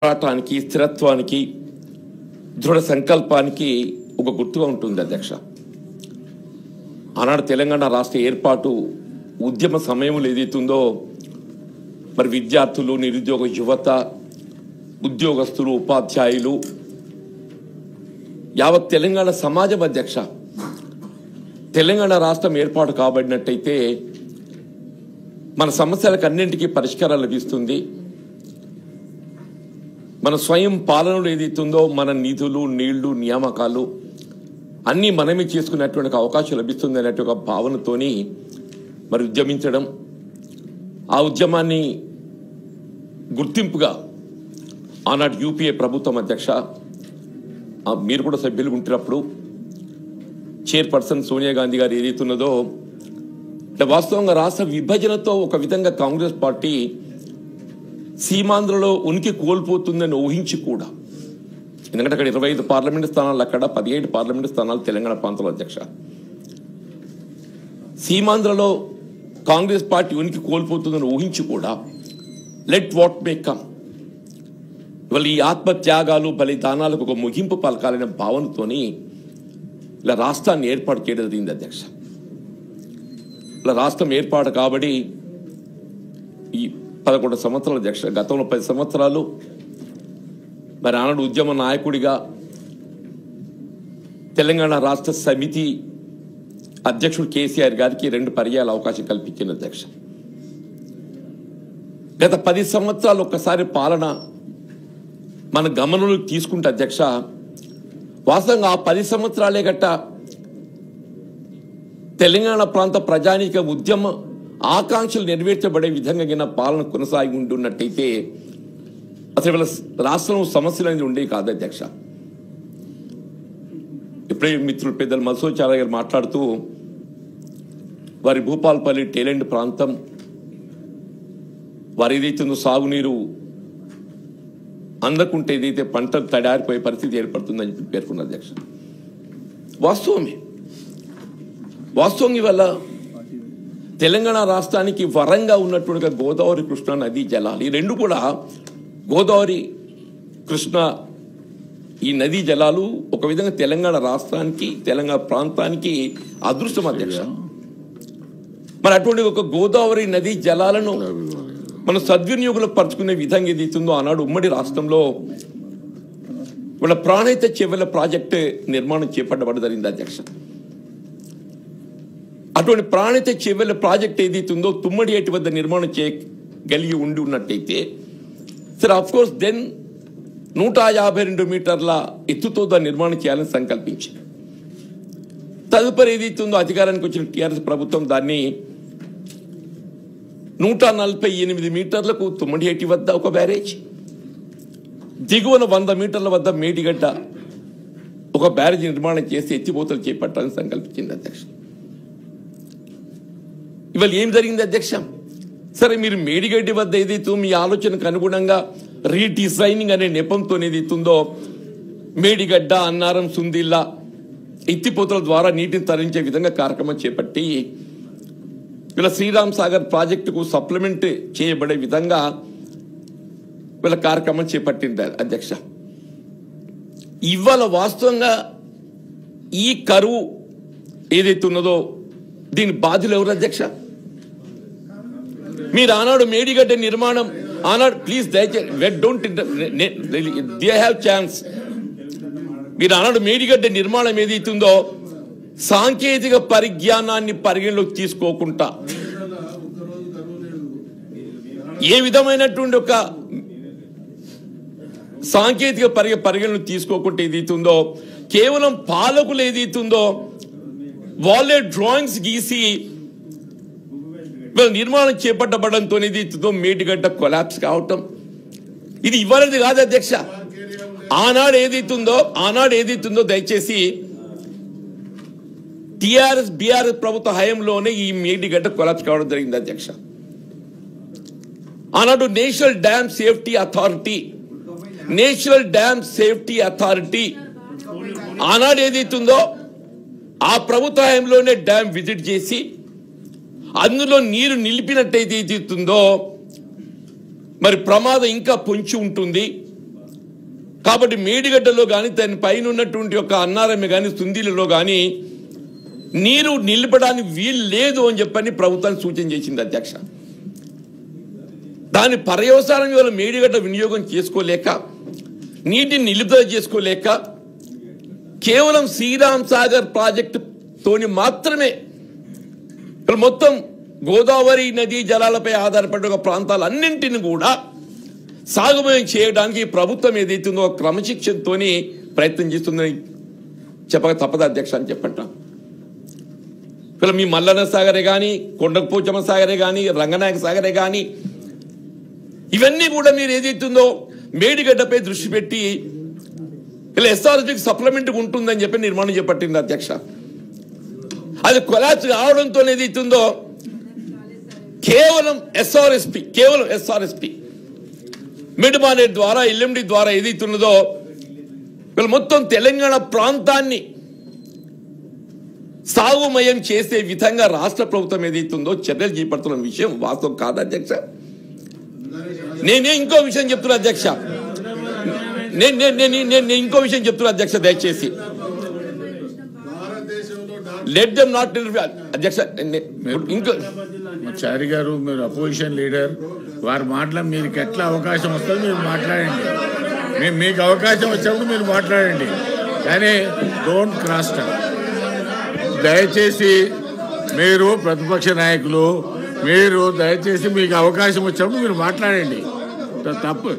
పోరాటానికి స్థిరత్వానికి దృఢ సంకల్పానికి ఒక గుర్తుగా ఉంటుంది అధ్యక్ష. ఆనాడు తెలంగాణ రాష్ట్ర ఏర్పాటు ఉద్యమ సమయంలో ఏదైతుందో మరి విద్యార్థులు, నిరుద్యోగ యువత, ఉద్యోగస్తులు, ఉపాధ్యాయులు, యావత్ తెలంగాణ సమాజం అధ్యక్ష తెలంగాణ రాష్ట్రం ఏర్పాటు కాబడినట్టయితే మన సమస్యలకు అన్నింటికీ పరిష్కారం లభిస్తుంది. మన స్వయం పాలనలో ఏదైతుందో మన నిధులు, నీళ్లు, నియామకాలు అన్నీ మనమే చేసుకునేటువంటి అవకాశం లభిస్తుంది అనేటువంటి ఒక భావనతోని మరి ఉద్యమించడం, ఆ ఉద్యమాన్ని గుర్తింపుగా ఆనాటి యూపీఏ ప్రభుత్వం అధ్యక్ష, మీరు కూడా సభ్యులు ఉంటున్నప్పుడు చైర్పర్సన్ సోనియా గాంధీ గారు ఏదైతున్నదో వాస్తవంగా రాష్ట్ర విభజనతో ఒక విధంగా కాంగ్రెస్ పార్టీ సీమాంధ్రలో ఉనికి కోల్పోతుందని ఊహించి కూడా, ఎందుకంటే అక్కడ 25 పార్లమెంటు స్థానాలు, అక్కడ 17 పార్లమెంటు స్థానాలు తెలంగాణ ప్రాంతంలో అధ్యక్ష. సీమాంధ్రలో కాంగ్రెస్ పార్టీ ఉనికి కోల్పోతుందని ఊహించి కూడా లెట్ వాట్ మే కమ్, ఇవాళ ఈ ఆత్మత్యాగాలు, బలిదానాలకు ఒక ముగింపు పలకాలనే భావనతోని ఇలా రాష్ట్రాన్ని ఏర్పాటు చేయడం జరిగింది అధ్యక్ష. ఇలా రాష్ట్రం ఏర్పాటు కాబట్టి ఈ 11 సంవత్సరాల అధ్యక్ష, గతంలో 10 సంవత్సరాలు మరి ఆనాడు ఉద్యమ నాయకుడిగా తెలంగాణ రాష్ట్ర సమితి అధ్యక్షుడు కేసీఆర్ గారికి 2 పర్యాల అవకాశం కల్పించిన అధ్యక్ష. గత 10 సంవత్సరాలు ఒక్కసారి పాలన మన గమనంలోకి తీసుకుంటే అధ్యక్ష, వాస్తవంగా ఆ 10 సంవత్సరాలే గట్ట తెలంగాణ ప్రాంత ప్రజానీక ఉద్యమ ఆకాంక్షలు నెరవేర్చబడే విధంగా పాలన కొనసాగి ఉంటున్నట్టయితే అసలు వీళ్ళ రాష్ట్రంలో సమస్యలు అనేది ఉండేవి కాదు అధ్యక్ష. ఇప్పుడే మిత్రులు పెద్దలు మధుసూచార్య గారు మాట్లాడుతూ వారి భూపాలపల్లి టేలెంట్ ప్రాంతం వారు ఏదైతే సాగునీరు అందకుంటే ఏదైతే పంటలు తడారిపోయే పరిస్థితి ఏర్పడుతుందని పేర్కొన్నారు అధ్యక్ష. వాస్తవం ఇవాళ తెలంగాణ రాష్ట్రానికి వరంగా ఉన్నట్టుగా గోదావరి, కృష్ణా నదీ జలాలు, ఈ 2 కూడా గోదావరి, కృష్ణ ఈ నదీ జలాలు ఒక విధంగా తెలంగాణ రాష్ట్రానికి, తెలంగాణ ప్రాంతానికి అదృష్టం అధ్యక్ష. మరి అటువంటి ఒక గోదావరి నదీ జలాలను మనం సద్వినియోగంలో పరుచుకునే విధంగా ఏదైతుందో ఆనాడు ఉమ్మడి రాష్ట్రంలో వాళ్ళ ప్రాణహిత చెవెళ్ల ప్రాజెక్టు నిర్మాణం చేపట్టబడి జరిగింది అధ్యక్ష. అటువంటి ప్రాణహిత చెవెళ్ల ప్రాజెక్ట్ ఏదైతుందో తుమ్మడి ఏటి వద్ద నిర్మాణం చేయగలిగి ఉండి ఉన్నట్టయితే సరే అఫ్ కోర్స్ దెన్ 152 మీటర్ల ఎత్తుతో దాన్ని నిర్మాణం చేయాలని సంకల్పించింది. తదుపరి ఏదైతుందో అధికారానికి వచ్చిన టీఆర్ఎస్ ప్రభుత్వం దాన్ని 148 మీటర్లకు తుమ్మడి ఏటి వద్ద ఒక బ్యారేజ్, దిగువన 100 మీటర్ల వద్ద మేడిగడ్డ ఒక బ్యారేజ్ నిర్మాణం చేసి ఎత్తిపోతలు చేపట్టాలని సంకల్పించింది అధ్యక్ష. ఇవాళ ఏం జరిగింది అధ్యక్ష? సరే మీరు మేడిగడ్డి వద్ద ఏదైతే మీ ఆలోచనకు అనుగుణంగా రీడిజైనింగ్ అనే నెపంతో ఏదైతుందో మేడిగడ్డ, అన్నారం, సుందిల్లా ఎత్తిపోతల ద్వారా నీటిని తరలించే విధంగా కార్యక్రమం చేపట్టి వీళ్ళ శ్రీరామ్ సాగర్ ప్రాజెక్టుకు సప్లిమెంట్ చేయబడే విధంగా వీళ్ళ కార్యక్రమం చేపట్టింది అధ్యక్ష. ఇవాళ వాస్తవంగా ఈ కరువు ఏదైతే ఉన్నదో దీని బాధ్యులు ఎవరు అధ్యక్ష? మీరు ఆనాడు మేడిగడ్డ నిర్మాణం ఆనాడు ప్లీజ్ దయచేసి డోంట్ దే హ్యావ్ ఛాన్స్. మీరు ఆనాడు మేడిగడ్డ నిర్మాణం ఏదైతుందో సాంకేతిక పరిజ్ఞానాన్ని పరిగణలోకి తీసుకోకుండా, ఏ విధమైనటువంటి ఒక సాంకేతిక పరిగణలోకి తీసుకోకుండా ఏదైతుందో కేవలం పాలకులు ఏదైతుందో వాళ్ళే డ్రాయింగ్స్ గీసి నిర్మాణం చేపట్టబడంతో మేడిగడ్డ కొలాప్స్ కావటం ఇది ఇవ్వాలది కాదు అధ్యక్ష. ఆనాడు ఏదైతుందో దయచేసి టిఆర్ఎస్ బిఆర్ఎస్ ప్రభుత్వ హయాంలోనే ఈ మేడిగడ్డ కొలాప్స్ కావడం జరిగింది అధ్యక్ష. ఆనాడు నేషనల్ డ్యామ్ సేఫ్టీ అథారిటీ ఆనాడు ఏదైతుందో ఆ ప్రభుత్వ హయాంలోనే డ్యామ్ విజిట్ చేసి అందులో నీరు నిలిపినట్టయితే ఏదైతుందో మరి ప్రమాదం ఇంకా పొంచి ఉంటుంది, కాబట్టి మేడిగడ్డలో కానీ దాని పైన ఉన్నటువంటి ఒక అన్నారమ్మ కానీ సుందీలలో కానీ నీరు నిలపడానికి వీలు లేదు అని చెప్పని ప్రభుత్వానికి సూచన చేసింది అధ్యక్ష. దాని పర్యవసానం ఇవాళ మేడిగడ్డ వినియోగం చేసుకోలేక నీటిని నిలుపుదల చేసుకోలేక కేవలం శ్రీరామ్ సాగర్ ప్రాజెక్టుతోని మాత్రమే మొత్తం గోదావరి నదీ జలాలపై ఆధారపడిన ఒక ప్రాంతాలన్నింటిని కూడా సాగుమయం చేయడానికి ప్రభుత్వం ఏదైతుందో క్రమశిక్షణతో ప్రయత్నం చేస్తుందని చెప్పక తప్పదు అధ్యక్ష అని చెప్పంట. ఇలా మీ మల్లన్న సాగరే కానీ, కొండపోచమ్మ సాగరే కానీ, రంగనాయక సాగరే కానీ ఇవన్నీ కూడా మీరు ఏదైతుందో మేడిగడ్డపై దృష్టి పెట్టి ఇలా ఎస్ఆర్ఎస్పీకి సప్లిమెంట్ ఉంటుందని చెప్పి నిర్మాణం చేపట్టింది అధ్యక్ష. అది కొలాప్స్ కావడంతో ఏదైతుందో కేవలం ఎస్ఆర్ఎస్పీ మిడ్మానేట్ ద్వారా ఎల్ఎండి ద్వారా ఏదైతున్నదో వీళ్ళు మొత్తం తెలంగాణ ప్రాంతాన్ని సాగుమయం చేసే విధంగా రాష్ట్ర ప్రభుత్వం ఏదైతుందో చర్యలు చేపడుతున్న విషయం వాస్తవం కాదు అధ్యక్ష. నేనే ఇంకో విషయం చెప్తున్నా అధ్యక్ష, నేను ఇంకో విషయం చెప్తున్నా అధ్యక్ష, దయచేసి లెట్ దెమ్ నాట్ అధ్యక్ష. ఇంకో చారి గారు, మీరు అపోజిషన్ లీడర్, వారు మీకు ఎట్లా అవకాశం వస్తుందో మీరు మాట్లాడండి. మీకు అవకాశం వచ్చినప్పుడు మీరు మాట్లాడండి, కానీ డోంట్ క్రాస్ టాక్. దయచేసి మీరు ప్రతిపక్ష నాయకులు, మీరు దయచేసి మీకు అవకాశం వచ్చినప్పుడు మీరు మాట్లాడండి. తప్పు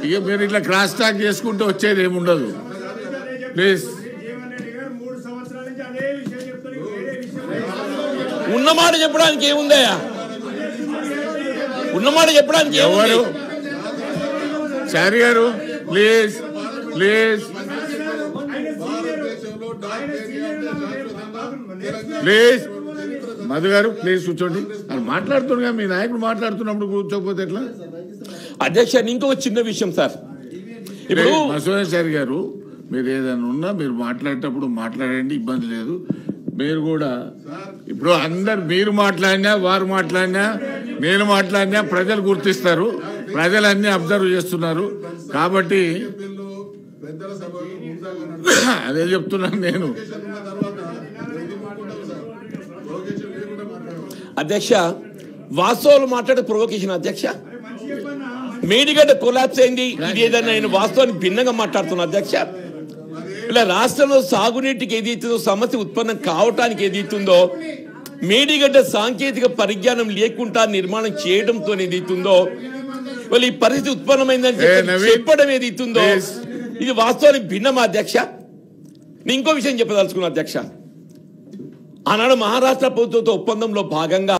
ఇక మీరు ఇట్లా క్రాస్ టాక్ చేసుకుంటూ వచ్చేది ఏముండదు. ప్లీజ్ ఉన్నమాట చెప్పడానికి ఏముందయ్యా? ఉన్నమాట చెప్పడానికి ఎవరు? చారి గారు ప్లీజ్ ప్లీజ్ ప్లీజ్ మధు గారు ప్లీజ్ కూర్చోండి. అది మాట్లాడుతున్నా, మీ నాయకుడు మాట్లాడుతున్నప్పుడు కూర్చోకపోతే ఎట్లా అధ్యక్ష? ఇంకొక చిన్న విషయం సార్, ఇప్పుడు మసూదన్ చారి గారు, మీరు ఏదైనా ఉన్నా మీరు మాట్లాడేటప్పుడు మాట్లాడండి, ఇబ్బంది లేదు. మీరు కూడా ఇప్పుడు అందరు మీరు మాట్లాడినా, వారు మాట్లాడినా, నేను మాట్లాడినా ప్రజలు గుర్తిస్తారు, ప్రజలు అన్ని అబ్జర్వ్ చేస్తున్నారు. కాబట్టి అదే చెప్తున్నాను నేను. అధ్యక్ష, వాస్తవాలు మాట్లాడే ప్రొవోకేషన్ అధ్యక్ష. మేడిగడ్డ కొలాప్స్ అయింది, ఇది ఏదైనా నేను వాస్తవానికి భిన్నంగా మాట్లాడుతున్నా అధ్యక్ష. ఇలా రాష్ట్రంలో సాగునీటికి ఏదైతుందో సమస్య ఉత్పన్నం కావటానికి ఏదైతుందో మేడిగడ్డ సాంకేతిక పరిజ్ఞానం లేకుండా నిర్మాణం చేయడంతో ఏదైతుందో వాళ్ళు ఈ పరిస్థితి ఉత్పన్నమైందని చెప్పడం ఏదైతుందో ఇది వాస్తవానికి భిన్నమా అధ్యక్ష? నేను ఇంకో విషయం చెప్పదలుచుకున్నా అధ్యక్ష. ఆనాడు మహారాష్ట్ర ప్రభుత్వంతో ఒప్పందంలో భాగంగా